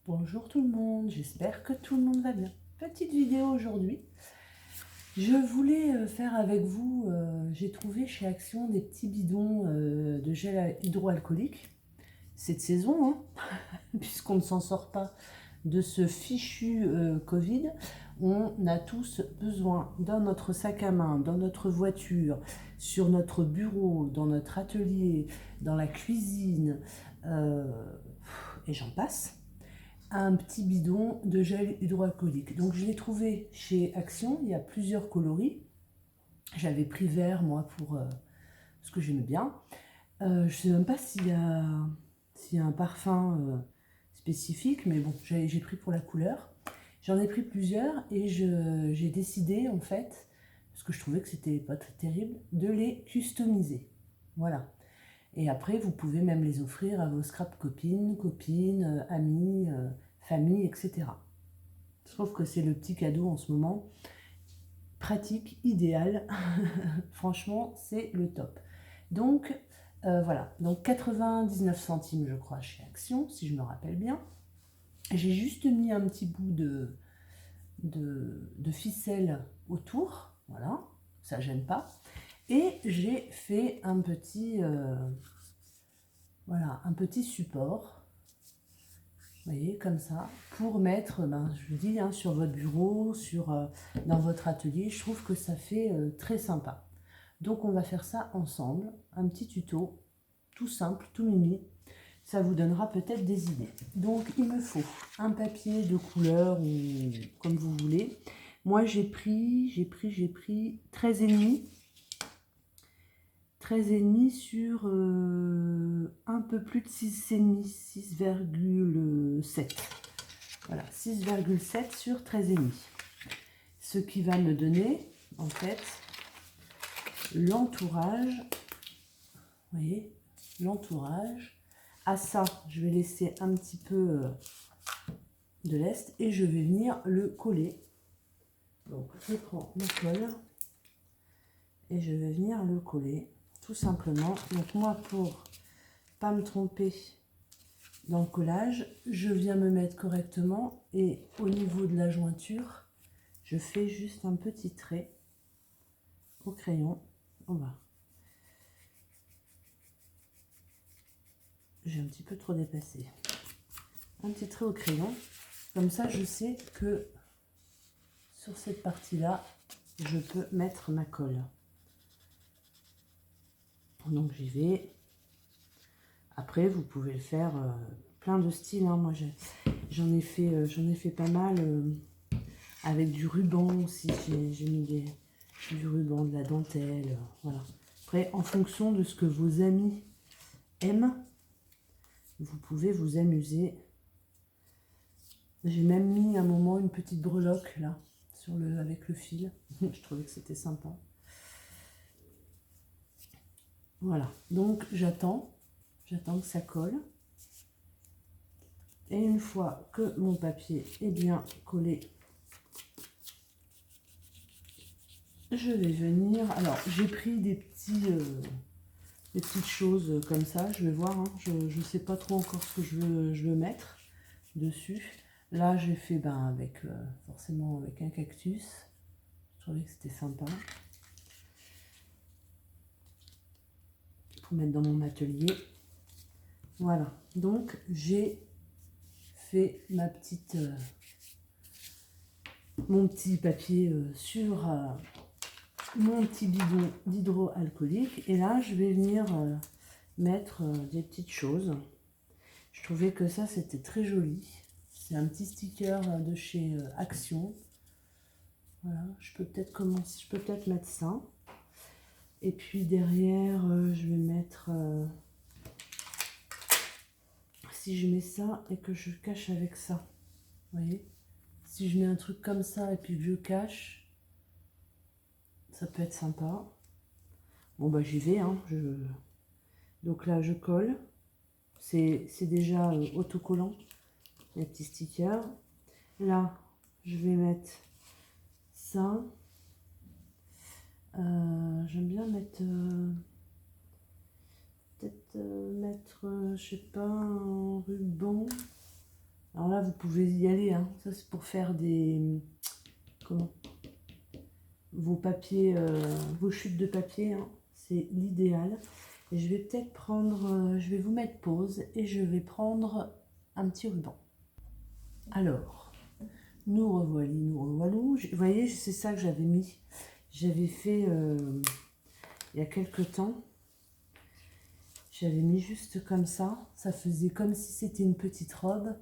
Bonjour tout le monde, j'espère que tout le monde va bien. Petite vidéo aujourd'hui. Je voulais faire avec vous, j'ai trouvé chez Action des petits bidons de gel hydroalcoolique. C'est de saison, hein, puisqu'on ne s'en sort pas de ce fichu Covid. On a tous besoin dans notre sac à main, dans notre voiture, sur notre bureau, dans notre atelier, dans la cuisine, et j'en passe un petit bidon de gel hydroalcoolique. Donc je l'ai trouvé chez Action, il y a plusieurs coloris. J'avais pris vert moi pour ce que j'aimais bien. Je ne sais même pas s'il y a un parfum spécifique, mais bon, j'ai pris pour la couleur. J'en ai pris plusieurs et j'ai décidé en fait, parce que je trouvais que c'était pas très terrible, de les customiser. Voilà. Et après, vous pouvez même les offrir à vos scrap copines, amis, famille, etc. Je trouve que c'est le petit cadeau en ce moment. Pratique, idéal. Franchement, c'est le top. Donc, voilà. Donc, 99 centimes, je crois, chez Action, si je me rappelle bien. J'ai juste mis un petit bout de ficelle autour. Voilà. Ça gêne pas. Et j'ai fait un petit... voilà, un petit support, vous voyez, comme ça, pour mettre, je vous dis, hein, sur votre bureau, dans votre atelier. Je trouve que ça fait très sympa. Donc on va faire ça ensemble, un petit tuto, tout simple, tout mimi. Ça vous donnera peut-être des idées. Donc il me faut un papier de couleur, ou comme vous voulez. Moi j'ai pris 13,5. 13,5 sur un peu plus de 6,5, 6,7. Voilà, 6,7 sur 13,5. Ce qui va me donner, en fait, l'entourage. Vous voyez, l'entourage. À ça, je vais laisser un petit peu de lest et je vais venir le coller. Donc, je prends ma colle et je vais venir le coller, tout simplement. Donc, moi, pour pas me tromper dans le collage, je viens me mettre correctement et au niveau de la jointure, je fais juste un petit trait au crayon en bas. J'ai un petit peu trop dépassé. Un petit trait au crayon, comme ça je sais que sur cette partie-là, je peux mettre ma colle. Donc j'y vais. Après, vous pouvez le faire plein de styles, hein. Moi, j'en ai fait pas mal avec du ruban aussi. J'ai mis du ruban, de la dentelle, voilà. Après, en fonction de ce que vos amis aiment, vous pouvez vous amuser. J'ai même mis un moment une petite breloque là, avec le fil. Je trouvais que c'était sympa. Voilà, donc j'attends que ça colle. Et une fois que mon papier est bien collé, je vais venir... Alors, j'ai pris des petites choses comme ça, je vais voir, hein. Je ne sais pas trop encore ce que je veux mettre dessus. Là, j'ai fait forcément avec un cactus. Je trouvais que c'était sympa. Pour mettre dans mon atelier. Voilà, donc j'ai fait mon petit papier sur mon petit bidon d'hydroalcoolique. Et là, je vais venir mettre des petites choses. Je trouvais que ça, c'était très joli. C'est un petit sticker de chez Action. Voilà, je peux peut-être mettre ça. Et puis derrière, je vais mettre... si je mets ça et que je cache avec ça, vous voyez, si je mets un truc comme ça et puis que je cache, ça peut être sympa. Bon bah j'y vais, hein. Donc là je colle, c'est déjà autocollant, les petits stickers. Là je vais mettre ça. J'aime bien mettre peut-être mettre je sais pas, un ruban Alors là, vous pouvez y aller, hein. Ça, c'est pour faire des... Comment? Vos papiers, vos chutes de papier, hein. C'est l'idéal. Et je vais peut-être prendre... je vais vous mettre pause et je vais prendre un petit ruban. Alors, nous revoilà, nous revoilà. Vous voyez, c'est ça que j'avais mis. J'avais fait il y a quelques temps. J'avais mis juste comme ça. Ça faisait comme si c'était une petite robe.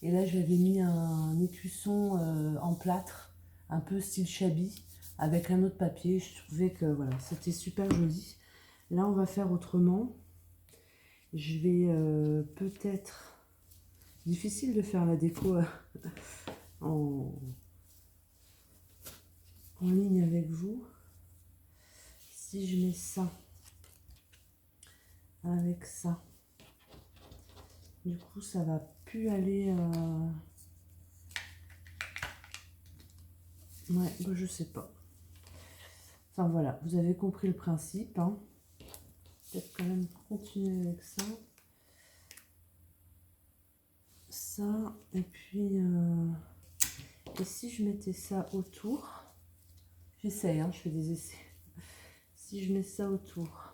Et là, j'avais mis un écusson en plâtre, un peu style shabby, avec un autre papier. Je trouvais que voilà, c'était super joli. Là, on va faire autrement. Je vais peut-être... Difficile de faire la déco en ligne avec vous. Si je mets ça avec ça, du coup, ça va plus aller... Ouais, bah, je sais pas. Enfin voilà, vous avez compris le principe, hein. Peut-être quand même continuer avec ça. Ça, et puis... et si je mettais ça autour, j'essaye, hein, je fais des essais. Si je mets ça autour,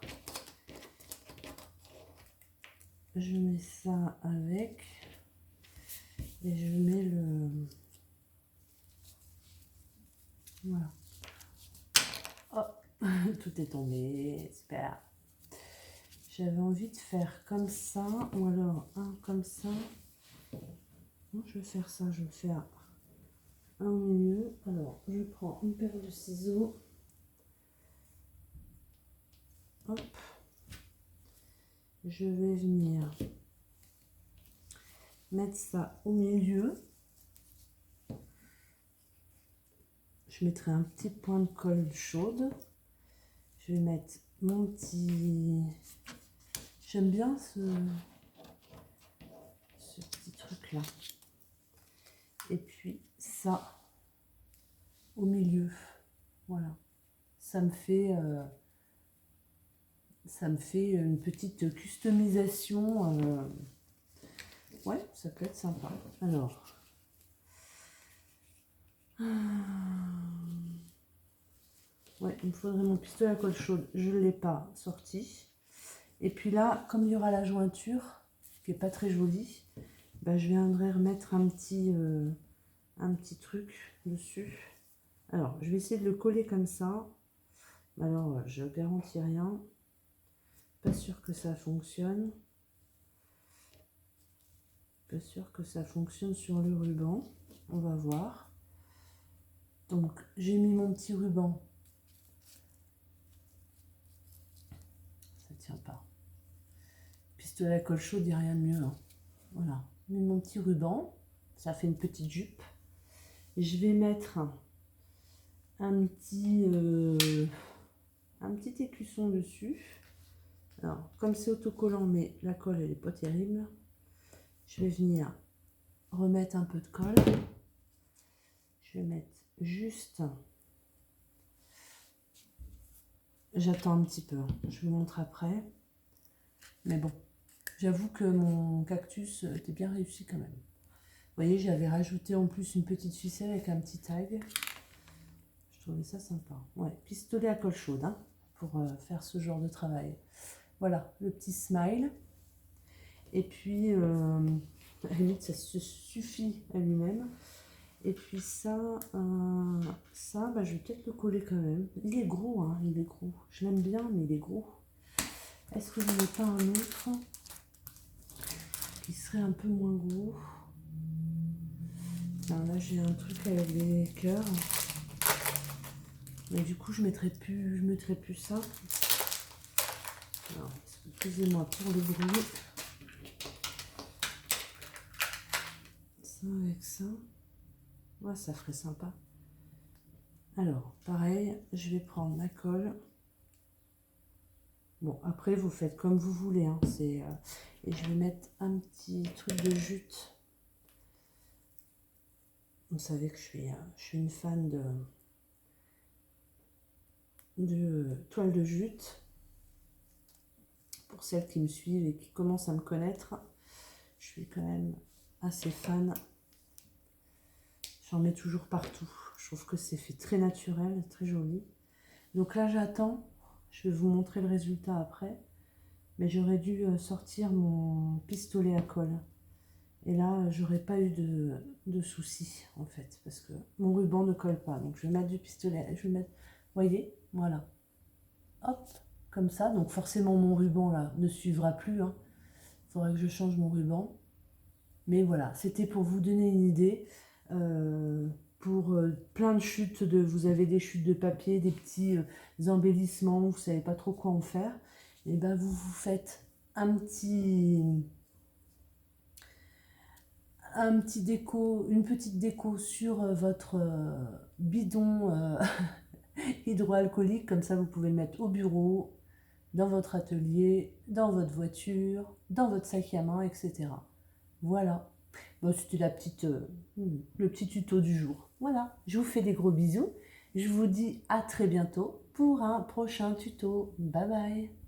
je mets ça avec, et je mets le... Voilà. Oh, tout est tombé, super. J'avais envie de faire comme ça, ou alors un comme ça. Non, je vais faire ça, je vais faire un au milieu. Alors, je prends une paire de ciseaux. Hop. Je vais venir mettre ça au milieu. Je mettrai un petit point de colle chaude. Je vais mettre mon petit... J'aime bien ce petit truc là. Et puis ça au milieu. Voilà. Ça me fait une petite customisation. Ouais, ça peut être sympa. Alors... Ouais, il me faudrait mon pistolet à colle chaude. Je ne l'ai pas sorti. Et puis là, comme il y aura la jointure, qui n'est pas très jolie, bah, je viendrai remettre un petit truc dessus. Alors, je vais essayer de le coller comme ça. Alors, je garantis rien. Pas sûr que ça fonctionne. Pas sûr que ça fonctionne sur le ruban. On va voir. Donc, j'ai mis mon petit ruban. Ça tient pas. Pistolet à colle chaude, il n'y a rien de mieux. Hein. Voilà. J'ai mis mon petit ruban. Ça fait une petite jupe. Je vais mettre un petit écusson dessus. Alors, comme c'est autocollant, mais la colle, elle n'est pas terrible, je vais venir remettre un peu de colle. Je vais mettre juste... J'attends un petit peu, hein. Je vous montre après. Mais bon, j'avoue que mon cactus était bien réussi quand même. Vous voyez, j'avais rajouté en plus une petite ficelle avec un petit tag. Je trouvais ça sympa. Ouais, pistolet à colle chaude, hein, pour faire ce genre de travail. Voilà, le petit smile. Et puis, à la limite, ça se suffit à lui-même. Et puis ça, bah, je vais peut-être le coller quand même. Il est gros, hein, il est gros. Je l'aime bien, mais il est gros. Est-ce que je n'ai pas un autre qui serait un peu moins gros? Alors là, j'ai un truc avec des cœurs. Mais du coup, je mettrai plus ça. Alors, excusez-moi pour le bruit. Ça avec ça. Ouais, ça ferait sympa. Alors, pareil, je vais prendre ma colle. Bon, après, vous faites comme vous voulez. Hein, et je vais mettre un petit truc de jute. Vous savez que je suis une fan de toile de jute. Pour celles qui me suivent et qui commencent à me connaître, je suis quand même assez fan. J'en mets toujours partout. Je trouve que c'est fait très naturel, très joli. Donc là, j'attends. Je vais vous montrer le résultat après. Mais j'aurais dû sortir mon pistolet à colle. Et là, j'aurais pas eu de soucis, en fait. Parce que mon ruban ne colle pas. Donc, je vais mettre du pistolet. Je vais mettre... Vous voyez? Voilà. Hop, comme ça. Donc, forcément, mon ruban, là, ne suivra plus. Il faudrait que je change mon ruban. Mais voilà, c'était pour vous donner une idée. Pour plein de chutes, vous avez des chutes de papier, des petits embellissements, vous ne savez pas trop quoi en faire. Et ben vous vous faites un petit déco, une petite déco sur votre bidon hydroalcoolique. Comme ça, vous pouvez le mettre au bureau, dans votre atelier, dans votre voiture, dans votre sac à main, etc. Voilà. Bon, c'était le petit tuto du jour. Voilà, je vous fais des gros bisous. Je vous dis à très bientôt pour un prochain tuto. Bye bye.